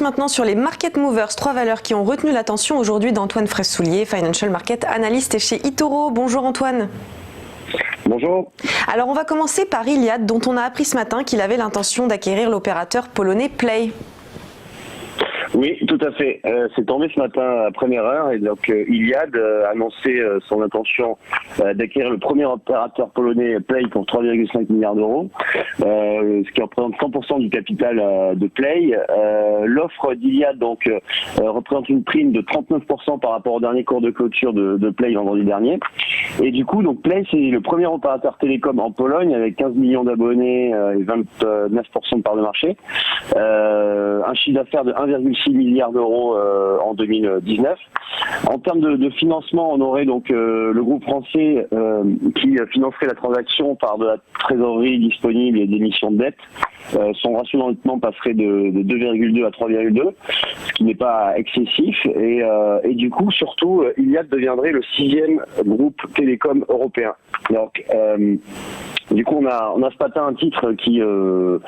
maintenant sur les market movers, 3 valeurs qui ont retenu l'attention aujourd'hui d'Antoine Fraisse-Soulier, Financial Market Analyst chez eToro. Bonjour Antoine. Bonjour. Alors on va commencer par Iliad, dont on a appris ce matin qu'il avait l'intention d'acquérir l'opérateur polonais Play. Oui, tout à fait. C'est tombé ce matin à première heure et donc Iliad a annoncé son intention d'acquérir le premier opérateur polonais Play pour 3,5 milliards d'euros, ce qui représente 100% du capital de Play. L'offre d'Iliad donc représente une prime de 39% par rapport au dernier cours de clôture de Play vendredi dernier. Et du coup, donc Play, c'est le premier opérateur télécom en Pologne avec 15 millions d'abonnés et 29% de part de marché. Un chiffre d'affaires de 1,6 milliards d'euros en 2019. En termes de financement, on aurait donc le groupe français qui financerait la transaction par de la trésorerie disponible et d'émissions de dette. Son ratio d'endettement passerait de 2,2 à 3,2, ce qui n'est pas excessif. Et du coup, surtout, Iliad deviendrait le 6e groupe télécom européen. Donc, du coup, on a ce matin un titre qui ne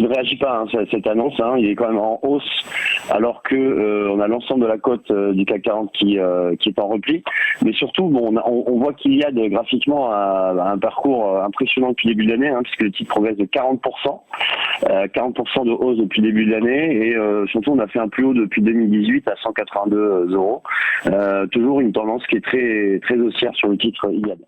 réagit pas à cette annonce. Il est quand même en hausse, alors que on a l'ensemble de la cote du CAC 40 qui est en repli. Mais surtout, bon, on voit qu'Iliad graphiquement a un parcours impressionnant depuis le début de l'année, puisque le titre progresse de 40%, 40% de hausse depuis le début de l'année, et surtout on a fait un plus haut depuis 2018 à 182 euros. Toujours une tendance qui est très très haussière sur le titre Iliad.